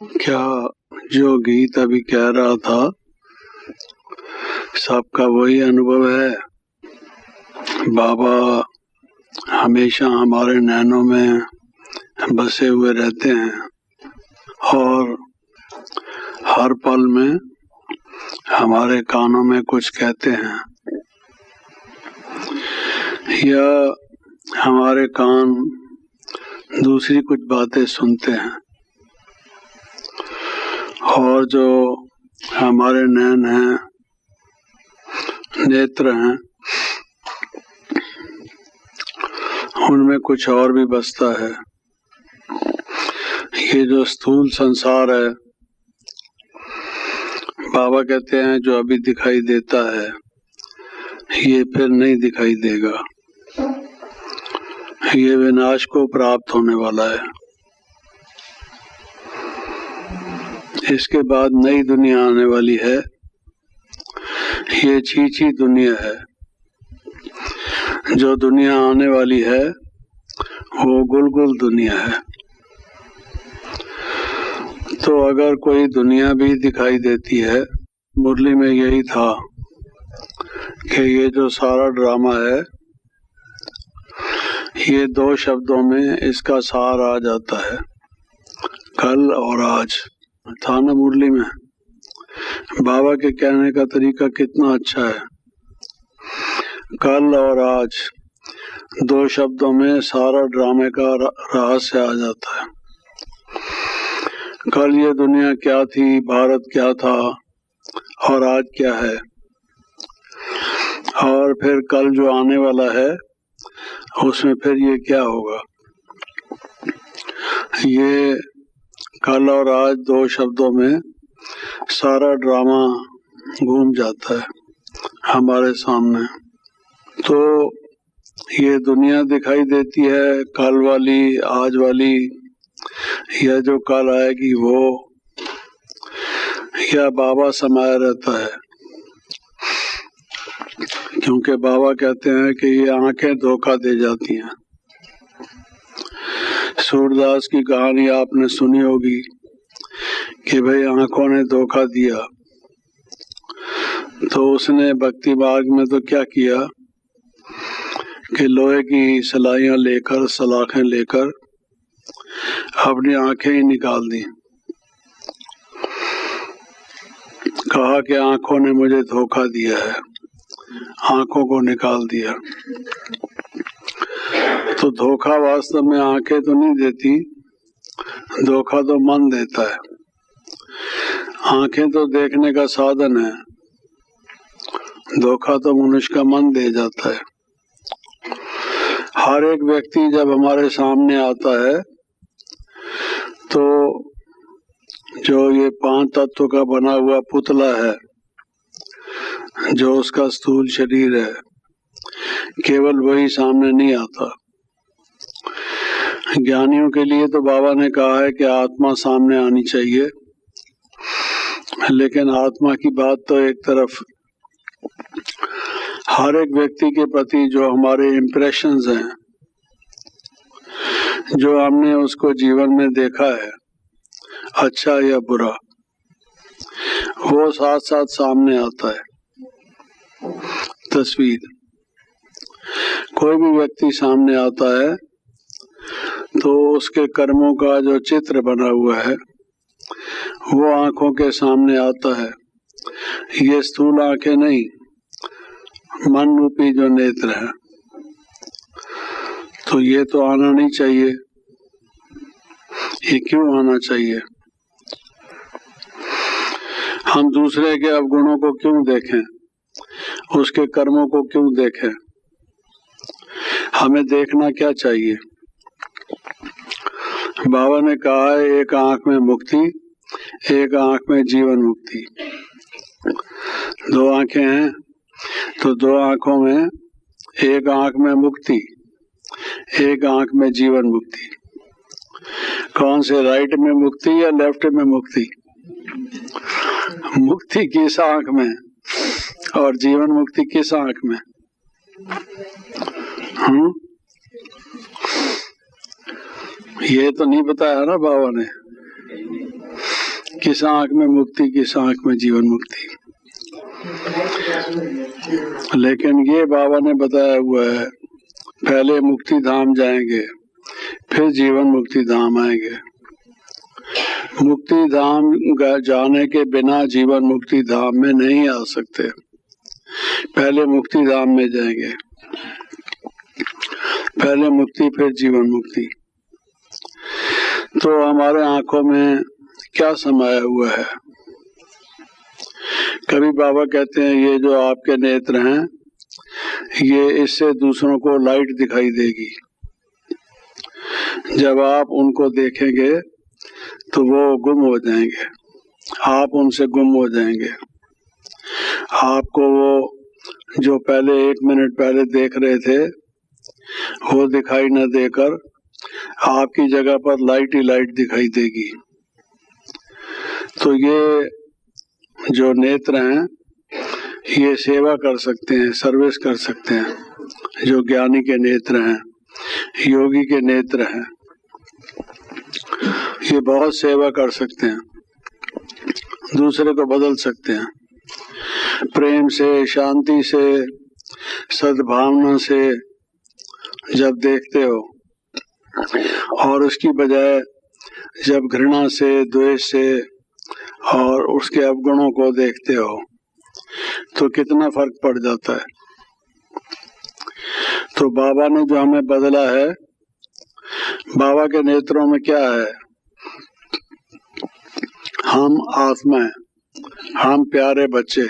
क्या जो गीत अभी कह रहा था सबका वही अनुभव है। बाबा हमेशा हमारे नैनों में बसे हुए रहते हैं और हर पल में हमारे कानों में कुछ कहते हैं या हमारे कान दूसरी कुछ बातें सुनते हैं और जो हमारे नैन हैं, नेत्र हैं, उनमें कुछ और भी बसता है। ये जो स्थूल संसार है, बाबा कहते हैं जो अभी दिखाई देता है ये फिर नहीं दिखाई देगा, ये विनाश को प्राप्त होने वाला है। इसके बाद नई दुनिया आने वाली है। ये चीची दुनिया है। जो दुनिया आने वाली है वो गुलगुल दुनिया है। तो अगर कोई दुनिया भी दिखाई देती है, मुरली में यही था कि ये जो सारा ड्रामा है ये दो शब्दों में इसका सार आ जाता है, कल और आज। था ना मुरली में। बाबा के कहने का तरीका कितना अच्छा है। कल और आज दो शब्दों में सारा ड्रामे का रहस्य आ जाता है। कल ये दुनिया क्या थी, भारत क्या था और आज क्या है, और फिर कल जो आने वाला है उसमें फिर ये क्या होगा। ये कल और आज दो शब्दों में सारा ड्रामा घूम जाता है हमारे सामने। तो ये दुनिया दिखाई देती है, कल वाली, आज वाली, या जो कल आएगी वो, या बाबा समाया रहता है। क्योंकि बाबा कहते हैं कि ये आंखें धोखा दे जाती हैं। सूरदास की कहानी आपने सुनी होगी कि भाई आंखों ने धोखा दिया, तो उसने भक्ति मार्ग में तो क्या किया कि लोहे की सलाइयां लेकर, सलाखें लेकर अपनी आंखें ही निकाल दी। कहा कि आंखों ने मुझे धोखा दिया है, आंखों को निकाल दिया। तो धोखा वास्तव में आंखें तो नहीं देती, धोखा तो मन देता है। आंखें तो देखने का साधन है, धोखा तो मनुष्य का मन दे जाता है। हर एक व्यक्ति जब हमारे सामने आता है तो जो ये पांच तत्व का बना हुआ पुतला है, जो उसका स्थूल शरीर है, केवल वही सामने नहीं आता। ज्ञानियों के लिए तो बाबा ने कहा है कि आत्मा सामने आनी चाहिए, लेकिन आत्मा की बात तो एक तरफ, हर एक व्यक्ति के प्रति जो हमारे इम्प्रेशंस हैं, जो हमने उसको जीवन में देखा है, अच्छा या बुरा, वो साथ साथ सामने आता है। तस्वीर, कोई भी व्यक्ति सामने आता है तो उसके कर्मों का जो चित्र बना हुआ है वो आंखों के सामने आता है। ये स्थूल आंखें नहीं, मन रूपी जो नेत्र है। तो ये तो आना नहीं चाहिए। ये क्यों आना चाहिए? हम दूसरे के अवगुणों को क्यों देखें, उसके कर्मों को क्यों देखें? हमें देखना क्या चाहिए? बाबा ने कहा है एक आंख में मुक्ति, एक आंख में जीवन मुक्ति। दो आंखें हैं तो दो आंखों में, एक आंख में मुक्ति, एक आंख में जीवन मुक्ति। कौन से, राइट में मुक्ति या लेफ्ट में मुक्ति? मुक्ति किस आंख में और जीवन मुक्ति किस आंख में? ये तो नहीं बताया ना बाबा ने। किस आंख में मुक्ति, किस आंख में जीवन मुक्ति। लेकिन ये बाबा ने बताया हुआ है, पहले मुक्ति धाम जाएंगे फिर जीवन मुक्ति धाम आएंगे। मुक्ति धाम जाने के बिना जीवन मुक्ति धाम में नहीं आ सकते, पहले मुक्ति धाम में जाएंगे, पहले मुक्ति फिर जीवन मुक्ति। तो हमारे आंखों में क्या समाया हुआ है? कभी बाबा कहते हैं ये जो आपके नेत्र हैं, ये इससे दूसरों को लाइट दिखाई देगी। जब आप उनको देखेंगे तो वो गुम हो जाएंगे, आप उनसे गुम हो जाएंगे। आपको वो जो पहले 1 मिनट पहले देख रहे थे वो दिखाई न देकर आपकी जगह पर लाइट ही लाइट दिखाई देगी। तो ये जो नेत्र हैं ये सेवा कर सकते हैं, सर्विस कर सकते हैं। जो ज्ञानी के नेत्र हैं, योगी के नेत्र हैं, ये बहुत सेवा कर सकते हैं, दूसरे को बदल सकते हैं। प्रेम से, शांति से, सद्भावना से जब देखते हो और उसकी बजाय जब घृणा से, द्वेष से और उसके अवगुणों को देखते हो तो कितना फर्क पड़ जाता है। तो बाबा ने जो हमें बदला है, बाबा के नेत्रों में क्या है? हम आत्मा हैं, हम प्यारे बच्चे।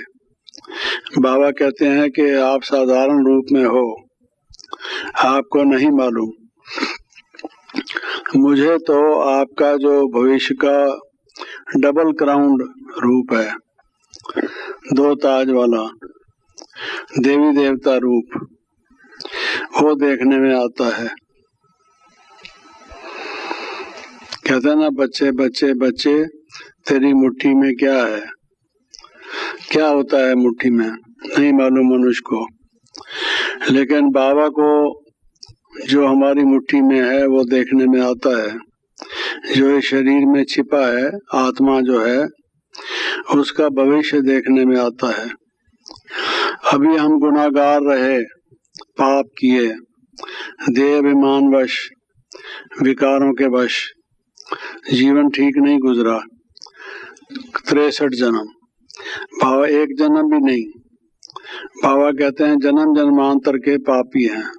बाबा कहते हैं कि आप साधारण रूप में हो, आपको नहीं मालूम। मुझे तो आपका जो भविष्य का डबल क्राउन रूप है, 2 ताज वाला देवी देवता रूप, वो देखने में आता है। कहते हैं ना, बच्चे बच्चे बच्चे तेरी मुट्ठी में क्या है? क्या होता है मुट्ठी में नहीं मालूम मनुष्य को, लेकिन बाबा को जो हमारी मुट्ठी में है वो देखने में आता है। जो इस शरीर में छिपा है, आत्मा जो है, उसका भविष्य देखने में आता है। अभी हम गुनाहगार रहे, पाप किए, देह अभिमान वश, विकारों के वश, जीवन ठीक नहीं गुजरा। 63 जन्म, बाबा 1 जन्म भी नहीं। बाबा कहते हैं जन्म जन्मांतर के पापी हैं,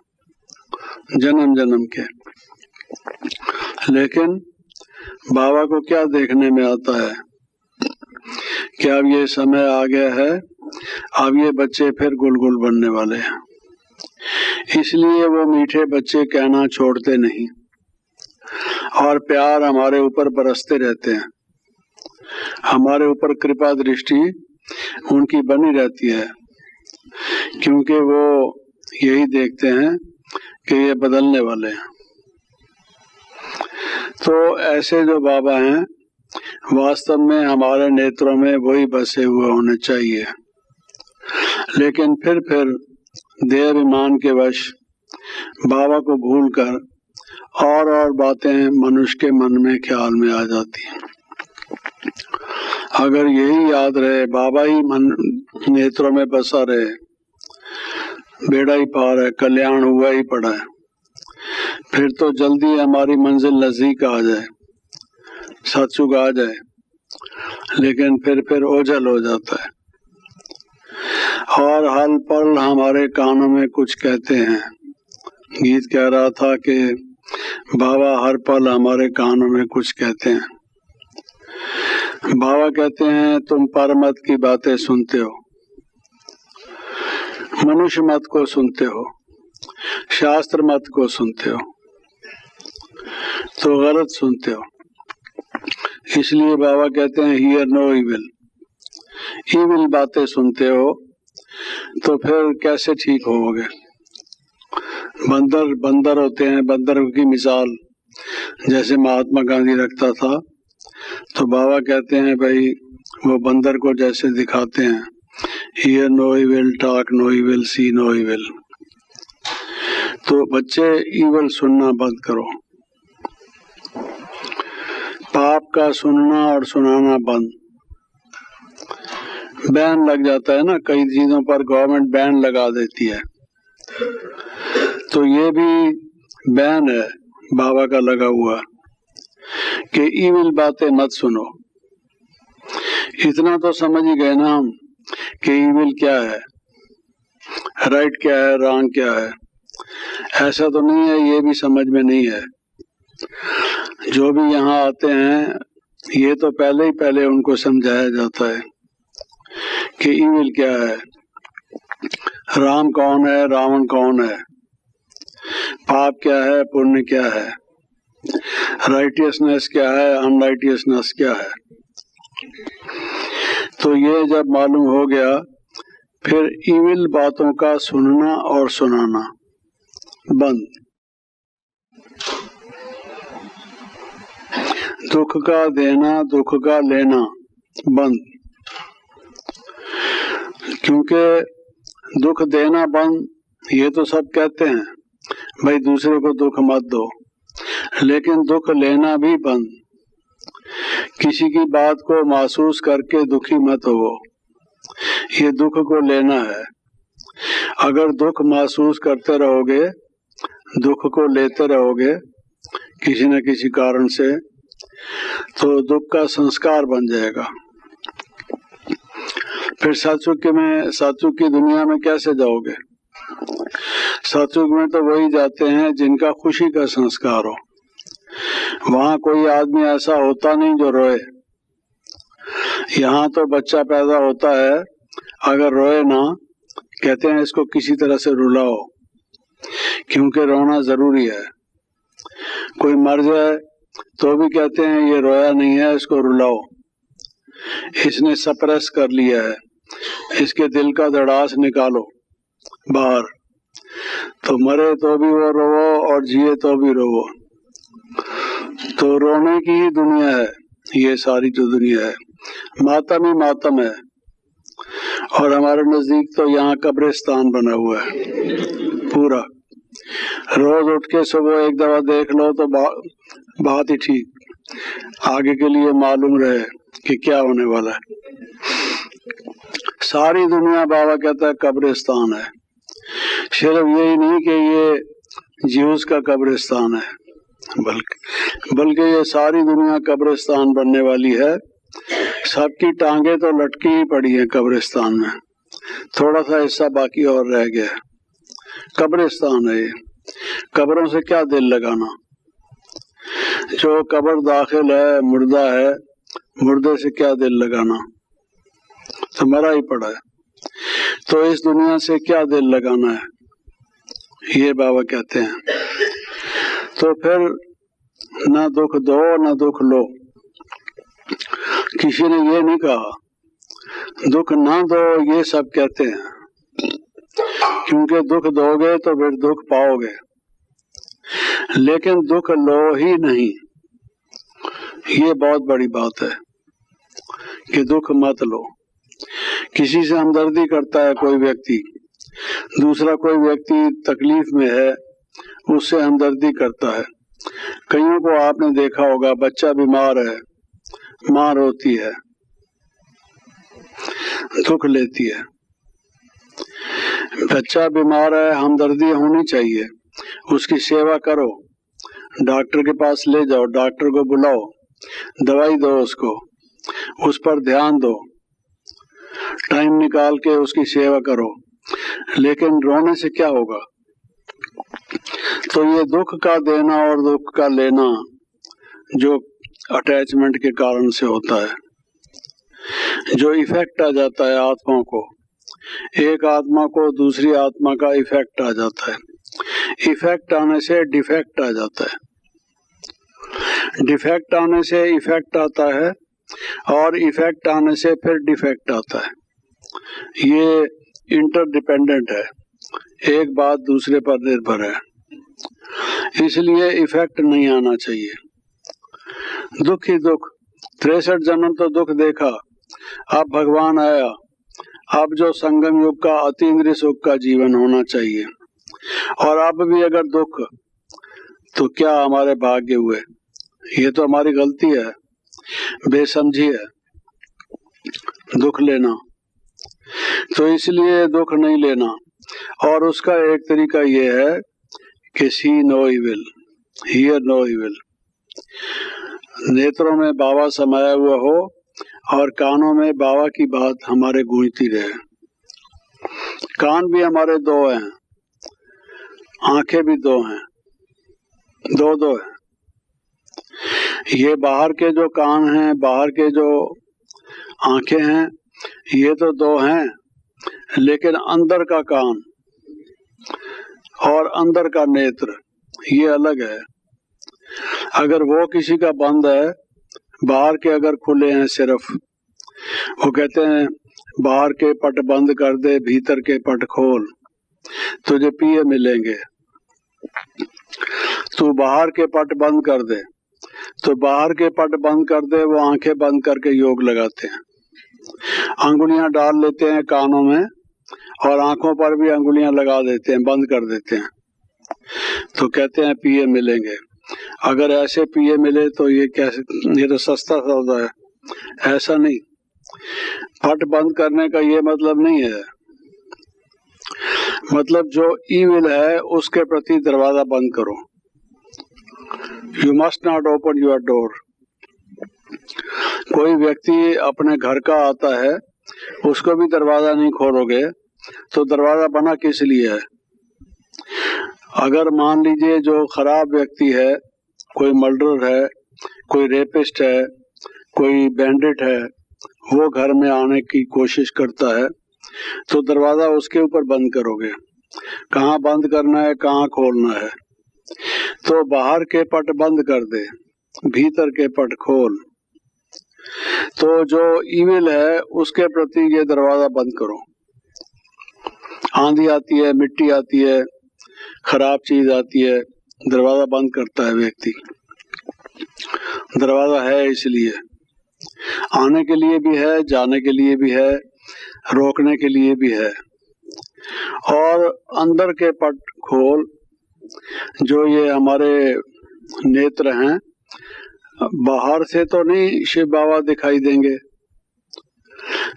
जन्म जन्म के। लेकिन बाबा को क्या देखने में आता है कि अब ये समय आ गया है, अब ये बच्चे फिर गुलगुल बनने वाले हैं। इसलिए वो मीठे बच्चे कहना छोड़ते नहीं और प्यार हमारे ऊपर बरसते रहते हैं। हमारे ऊपर कृपा दृष्टि उनकी बनी रहती है, क्योंकि वो यही देखते हैं कि ये बदलने वाले हैं। तो ऐसे जो बाबा हैं, वास्तव में हमारे नेत्रों में वही बसे हुए होने चाहिए। लेकिन फिर देह अभिमान के वश बाबा को भूलकर और बातें मनुष्य के मन में ख्याल में आ जाती हैं। अगर यही याद रहे, बाबा ही मन नेत्रों में बसा रहे, बेड़ा ही पार है, कल्याण हुआ ही पड़ा है। फिर तो जल्दी हमारी मंजिल नजदीक आ जाए, सत्सुग आ जाए। लेकिन फिर ओझल हो जाता है और हल पल हमारे कानों में कुछ कहते हैं। गीत कह रहा था कि बाबा हर पल हमारे कानों में कुछ कहते हैं। बाबा कहते हैं तुम परमत की बातें सुनते हो, मनुष्य मत को सुनते हो, शास्त्र मत को सुनते हो, तो गलत सुनते हो। इसलिए बाबा कहते हैं हियर नो इविल, इविल बातें सुनते हो तो फिर कैसे ठीक होगे। बंदर होते हैं, बंदरों की मिसाल जैसे महात्मा गांधी रखता था, तो बाबा कहते हैं भाई वो बंदर को जैसे दिखाते हैं, hear no evil, talk no evil, see no evil. तो बच्चे इविल सुनना बंद करो। पाप का सुनना और सुनाना बंद। बैन लग जाता है ना, कई चीजों पर गवर्नमेंट बैन लगा देती है, तो ये भी बैन है बाबा का लगा हुआ कि ईविल बातें मत सुनो। इतना तो समझ ही गए ना हम कि ईविल क्या है, राइट क्या है, रॉन्ग क्या है। ऐसा तो नहीं है, ये भी समझ में नहीं है। जो भी यहाँ आते हैं ये तो पहले उनको समझाया जाता है कि ईविल क्या है, राम कौन है, रावण कौन है, पाप क्या है, पुण्य क्या है, राइटियसनेस क्या है, अनराइटियसनेस क्या है। तो ये जब मालूम हो गया, फिर ईविल बातों का सुनना और सुनाना बंद। दुख का देना, दुख का लेना बंद। क्योंकि दुख देना बंद, ये तो सब कहते हैं भाई दूसरे को दुख मत दो, लेकिन दुख लेना भी बंद। किसी की बात को महसूस करके दुखी मत हो, ये दुख को लेना है। अगर दुख महसूस करते रहोगे, दुख को लेते रहोगे किसी न किसी कारण से, तो दुख का संस्कार बन जाएगा। फिर सतयुग की दुनिया में कैसे जाओगे? सतयुग में तो वही जाते हैं जिनका खुशी का संस्कार हो। वहाँ कोई आदमी ऐसा होता नहीं जो रोए। यहाँ तो बच्चा पैदा होता है, अगर रोए ना, कहते हैं इसको किसी तरह से रुलाओ, क्योंकि रोना जरूरी है। कोई मर जाए तो भी कहते हैं ये रोया नहीं है, इसको रुलाओ, इसने सप्रेस कर लिया है, इसके दिल का धड़ास निकालो बाहर। तो मरे तो भी वो रोवो और जिए तो भी रोवो। तो रोने की ही दुनिया है ये सारी जो दुनिया है, मातम ही मातम है। और हमारे नजदीक तो यहाँ कब्रिस्तान बना हुआ है पूरा। रोज उठ के सुबह एक दफा देख लो तो बात ही ठीक, आगे के लिए मालूम रहे कि क्या होने वाला है। सारी दुनिया बाबा कहता है कब्रिस्तान है। सिर्फ यही नहीं कि ये ज्यूस का कब्रिस्तान है, बल्कि ये सारी दुनिया कब्रिस्तान बनने वाली है। सबकी टांगे तो लटकी ही पड़ी है कब्रिस्तान में, थोड़ा सा हिस्सा बाकी और रह गया है। कब्रिस्तान है ये, कब्रों से क्या दिल लगाना। जो कब्र दाखिल है, मुर्दा है, मुर्दे से क्या दिल लगाना, तो मरा ही पड़ा है। तो इस दुनिया से क्या दिल लगाना है, ये बाबा कहते हैं। तो फिर ना दुख दो ना दुख लो। किसी ने ये नहीं कहा दुख ना दो, ये सब कहते हैं, क्योंकि दुख दोगे तो फिर दुख पाओगे। लेकिन दुख लो ही नहीं, ये बहुत बड़ी बात है कि दुख मत लो। किसी से हमदर्दी करता है कोई व्यक्ति, दूसरा कोई व्यक्ति तकलीफ में है, उससे हमदर्दी करता है। कईयों को आपने देखा होगा, बच्चा बीमार है, माँ रोती है, दुख लेती है। बच्चा बीमार है, हमदर्दी होनी चाहिए, उसकी सेवा करो, डॉक्टर के पास ले जाओ, डॉक्टर को बुलाओ, दवाई दो उसको, उस पर ध्यान दो, टाइम निकाल के उसकी सेवा करो। लेकिन रोने से क्या होगा? तो ये दुख का देना और दुख का लेना जो अटैचमेंट के कारण से होता है, जो इफेक्ट आ जाता है आत्माओं को, एक आत्मा को दूसरी आत्मा का इफेक्ट आ जाता है। इफेक्ट आने से डिफेक्ट आ जाता है, डिफेक्ट आने से इफेक्ट आता है, और इफेक्ट आने से फिर डिफेक्ट आता है। ये इंटरडिपेंडेंट है, एक बात दूसरे पर निर्भर है। इसलिए इफेक्ट नहीं आना चाहिए। दुख ही दुख, 63 जन्म तो दुख देखा, अब भगवान आया, अब जो संगम युग का अतीन्द्रिय सुख का जीवन होना चाहिए। और अब भी अगर दुख, तो क्या हमारे भाग्य हुए? ये तो हमारी गलती है बेसमझी है दुख लेना। तो इसलिए दुख नहीं लेना। और उसका एक तरीका ये है कि see no evil, hear no evil. नेत्रों में बाबा समाया हुआ हो और कानों में बाबा की बात हमारे गूंजती रहे। कान भी हमारे दो हैं, आंखें भी दो हैं, दो दो हैं। ये बाहर के जो कान हैं, बाहर के जो आंखें हैं, ये तो दो हैं, लेकिन अंदर का कान और अंदर का नेत्र ये अलग है। अगर वो किसी का बंद है, बाहर के अगर खुले हैं सिर्फ, वो कहते हैं बाहर के पट बंद कर दे, भीतर के पट खोल, तुझे पिए मिलेंगे। तू बाहर के पट बंद कर दे, तो बाहर के पट बंद कर दे, वो आंखें बंद करके योग लगाते हैं, अंगुलियां डाल लेते हैं कानों में और आंखों पर भी अंगुलियां लगा देते हैं, बंद कर देते हैं, तो कहते हैं पिए मिलेंगे। अगर ऐसे पिए मिले तो ये कैसे, ये तो सस्ता सौदा है। ऐसा नहीं, पट बंद करने का ये मतलब नहीं है। मतलब जो ईविल है उसके प्रति दरवाजा बंद करो। You must not open your door. कोई व्यक्ति अपने घर का आता है, उसको भी दरवाजा नहीं खोलोगे तो दरवाजा बना किस लिए है? अगर मान लीजिए जो खराब व्यक्ति है, कोई मर्डरर है, कोई रेपिस्ट है, कोई बैंडिट है, वो घर में आने की कोशिश करता है, तो दरवाजा उसके ऊपर बंद करोगे। कहाँ बंद करना है, कहाँ खोलना है? तो बाहर के पट बंद कर दे, भीतर के पट खोल। तो जो ईविल है उसके प्रति ये दरवाजा बंद करो। आंधी आती है, मिट्टी आती है, खराब चीज आती है, दरवाजा बंद करता है व्यक्ति। दरवाजा है इसलिए, आने के लिए भी है, जाने के लिए भी है, रोकने के लिए भी है। और अंदर के पट खोल, जो ये हमारे नेत्र हैं, बाहर से तो नहीं शिव बाबा दिखाई देंगे।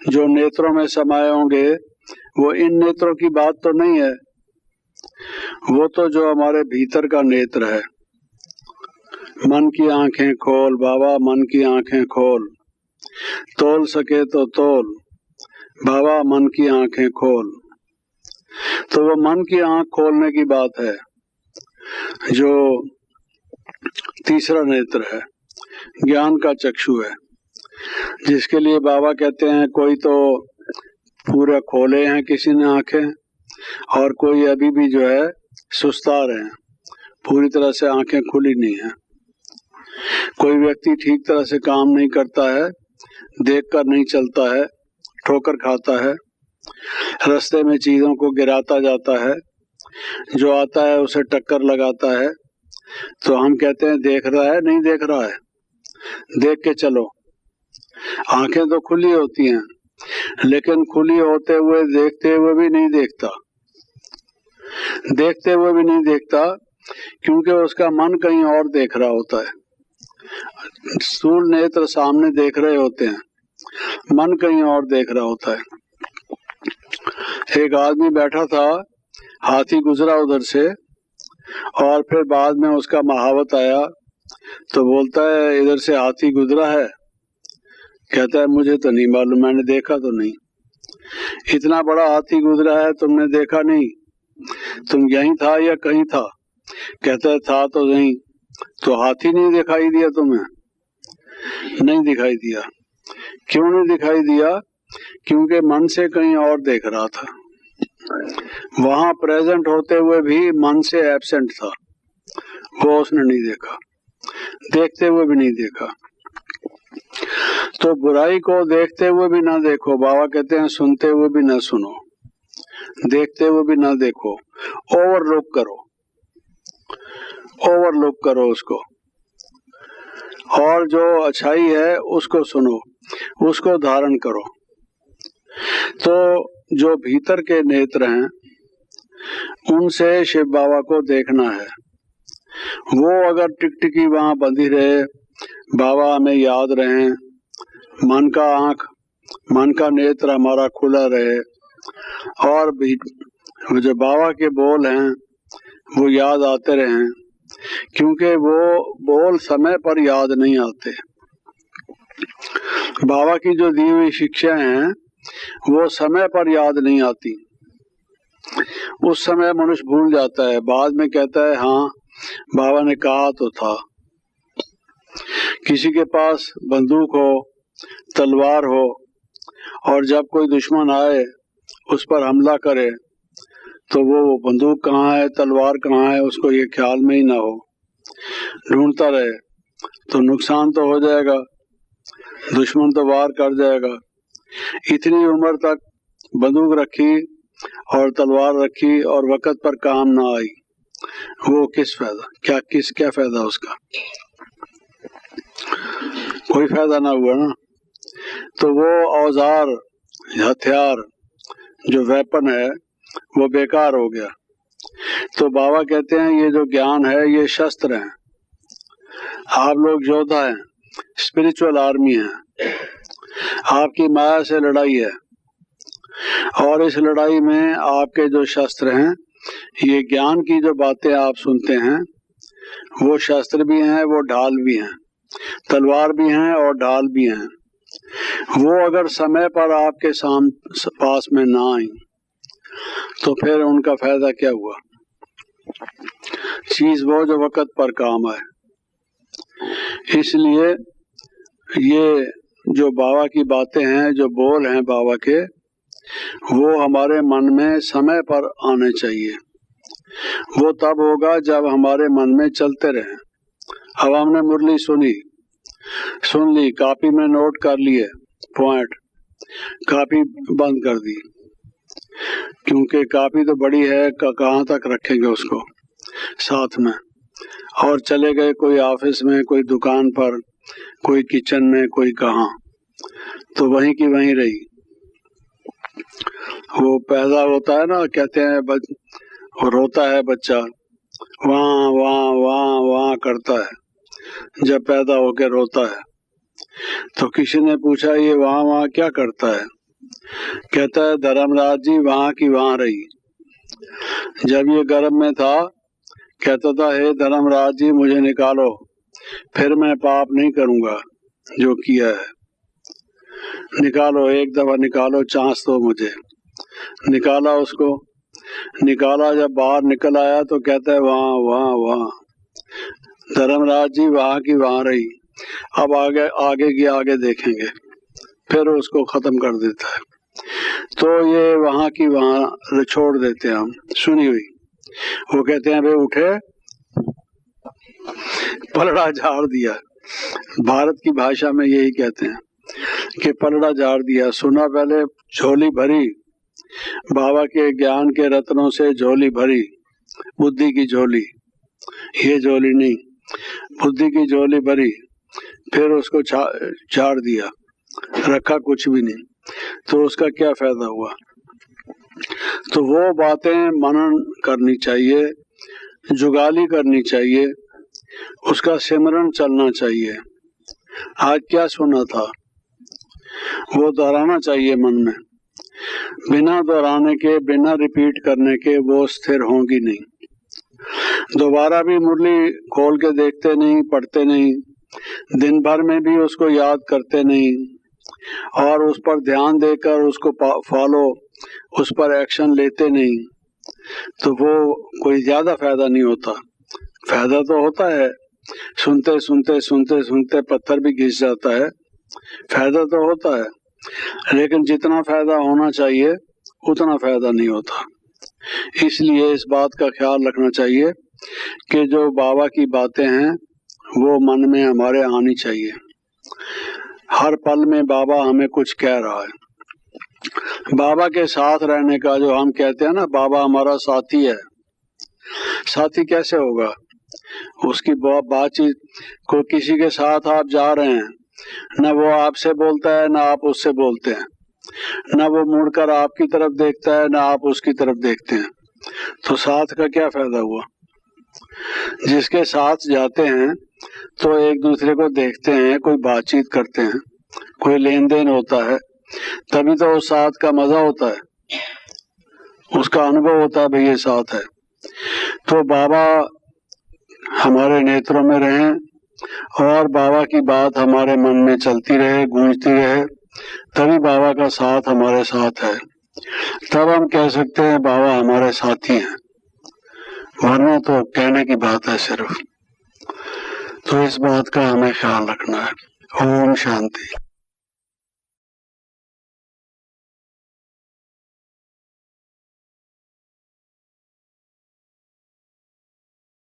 जो नेत्रों में समाये होंगे वो इन नेत्रों की बात तो नहीं है, वो तो जो हमारे भीतर का नेत्र है। मन की आंखें खोल बाबा, मन की आंखें खोल, तोल सके तो तोल बाबा, मन की आंखें खोल। तो वो मन की आंख खोलने की बात है, जो तीसरा नेत्र है, ज्ञान का चक्षु है, जिसके लिए बाबा कहते हैं कोई तो पूरा खोले हैं किसी ने आंखें, और कोई अभी भी जो है सुस्ता रहे हैं, पूरी तरह से आंखें खुली नहीं है। कोई व्यक्ति ठीक तरह से काम नहीं करता है, देखकर नहीं चलता है, ठोकर खाता है, रास्ते में चीजों को गिराता जाता है, जो आता है उसे टक्कर लगाता है, तो हम कहते हैं देख रहा है, नहीं देख रहा है, देख के चलो। आंखें तो खुली होती हैं, लेकिन खुली होते हुए देखते हुए भी नहीं देखता, देखते हुए भी नहीं देखता, क्योंकि उसका मन कहीं और देख रहा होता है। स्थूल नेत्र सामने देख रहे होते हैं, मन कहीं और देख रहा होता है। एक आदमी बैठा था, हाथी गुजरा उधर से, और फिर बाद में उसका महावत आया, तो बोलता है इधर से हाथी गुजरा है? कहता है मुझे तो नहीं मालूम, मैंने देखा तो नहीं। इतना बड़ा हाथी गुजरा है, तुमने देखा नहीं? तुम यहीं था या कहीं था? कहता है था तो नहीं। तो हाथी नहीं दिखाई दिया तुम्हें? नहीं दिखाई दिया। क्यों नहीं दिखाई दिया? क्योंकि मन से कहीं और देख रहा था, वहां प्रेजेंट होते हुए भी मन से एब्सेंट था, वो उसने नहीं देखा, देखते हुए भी नहीं देखा। तो बुराई को देखते हुए भी ना देखो, बाबा कहते हैं सुनते हुए भी ना सुनो, देखते हुए भी ना देखो, ओवरलुक करो, ओवरलुक करो उसको। और जो अच्छाई है उसको सुनो, उसको धारण करो। तो जो भीतर के नेत्र हैं, उनसे शिव बाबा को देखना है। वो अगर टिकटिकी वहां बंधी रहे, बाबा हमें याद रहे, मन का आँख, मन का नेत्र हमारा खुला रहे, और भी जो बाबा के बोल हैं वो याद आते रहें, क्योंकि वो बोल समय पर याद नहीं आते। बाबा की जो दी हुई शिक्षा हैं वो समय पर याद नहीं आती। उस समय मनुष्य भूल जाता है, बाद में कहता है हाँ बाबा ने कहा तो था। किसी के पास बंदूक हो, तलवार हो, और जब कोई दुश्मन आए उस पर हमला करे तो वो बंदूक कहाँ है, तलवार कहाँ है, उसको ये ख्याल में ही ना हो, ढूंढता रहे तो नुकसान तो हो जाएगा, दुश्मन तो वार कर जाएगा। इतनी उम्र तक बंदूक रखी और तलवार रखी और वक़्त पर काम ना आई, वो किस फायदा, क्या फायदा उसका? कोई फायदा ना हुआ ना। तो वो औजार, हथियार, जो वेपन है वो बेकार हो गया। तो बाबा कहते हैं ये जो ज्ञान है ये शस्त्र है। आप लोग योद्धा हैं, स्पिरिचुअल आर्मी है, आपकी माया से लड़ाई है, और इस लड़ाई में आपके जो शस्त्र हैं, ये ज्ञान की जो बातें आप सुनते हैं वो शस्त्र भी हैं, वो ढाल भी हैं, तलवार भी हैं और ढाल भी हैं। वो अगर समय पर आपके पास में ना आई तो फिर उनका फायदा क्या हुआ? चीज वो जो वक़्त पर काम आए। इसलिए ये जो बाबा की बातें हैं, जो बोल हैं बाबा के, वो हमारे मन में समय पर आने चाहिए। वो तब होगा जब हमारे मन में चलते रहें। अब हमने मुरली सुन ली, कॉपी में नोट कर लिए पॉइंट, कॉपी बंद कर दी, क्योंकि कॉपी तो बड़ी है, कहाँ तक रखेंगे उसको साथ में, और चले गए कोई ऑफिस में, कोई दुकान पर, कोई किचन में, कोई कहाँ, तो वहीं की वहीं रही। वो पैदा होता है ना, कहते हैं वो रोता है बच्चा, वहाँ वहाँ वहाँ वहाँ करता है जब पैदा होकर रोता है। तो किसी ने पूछा ये वहाँ वहाँ क्या करता है? कहता है धर्मराज जी वहाँ की वहाँ रही। जब ये गर्भ में था कहता था हे धर्मराज जी मुझे निकालो, फिर मैं पाप नहीं करूँगा जो किया है, निकालो, एक दफा निकालो, चांस दो मुझे। निकाला उसको, निकाला, जब बाहर निकल आया तो कहता है वहाँ वहाँ वहाँ। धर्मराज जी वहाँ की वहाँ रही, अब आगे देखेंगे, फिर उसको खत्म कर देता है। तो ये वहाँ की वहाँ छोड़ देते हैं हम, सुनी हुई। वो कहते हैं भाई उठे, पलड़ा झाड़ दिया। भारत की भाषा में यही कहते हैं कि पलड़ा झाड़ दिया। सुना पहले झोली भरी, बाबा के ज्ञान के रत्नों से झोली भरी, बुद्धि की झोली, ये झोली नहीं, बुद्धि की झोली भरी, फिर उसको झाड़ दिया, रखा कुछ भी नहीं, तो उसका क्या फायदा हुआ? तो वो बातें मनन करनी चाहिए, जुगाली करनी चाहिए, उसका सिमरन चलना चाहिए। आज क्या सुना था वो दोहराना चाहिए मन में, बिना दोहराने के, बिना रिपीट करने के वो स्थिर होंगी नहीं। दोबारा भी मुरली खोल के देखते नहीं, पढ़ते नहीं, दिन भर में भी उसको याद करते नहीं, और उस पर ध्यान देकर उसको फॉलो, उस पर एक्शन लेते नहीं, तो वो कोई ज्यादा फायदा नहीं होता। फायदा तो होता है, सुनते सुनते सुनते सुनते पत्थर भी घिस जाता है, फायदा तो होता है, लेकिन जितना फायदा होना चाहिए उतना फायदा नहीं होता। इसलिए इस बात का ख्याल रखना चाहिए कि जो बाबा की बातें हैं वो मन में हमारे आनी चाहिए। हर पल में बाबा हमें कुछ कह रहा है। बाबा के साथ रहने का, जो हम कहते हैं ना बाबा हमारा साथी है, साथी कैसे होगा? उसकी बातचीत को, किसी के साथ आप जा रहे हैं, न वो आपसे बोलता है न आप उससे बोलते हैं, न वो मुड़कर आपकी तरफ देखता है न आप उसकी तरफ देखते हैं, तो साथ का क्या फायदा हुआ? जिसके साथ जाते हैं तो एक दूसरे को देखते हैं, कोई बातचीत करते हैं, कोई लेन देन होता है, तभी तो उस साथ का मजा होता है, उसका अनुभव होता है, भाई ये साथ है। तो बाबा हमारे नेत्रों में रहें और बाबा की बात हमारे मन में चलती रहे, गूंजती रहे, तभी बाबा का साथ हमारे साथ है। तब हम कह सकते हैं बाबा हमारे साथी हैं, वरना तो कहने की बात है सिर्फ। तो इस बात का हमें ख्याल रखना है। ओम शांति।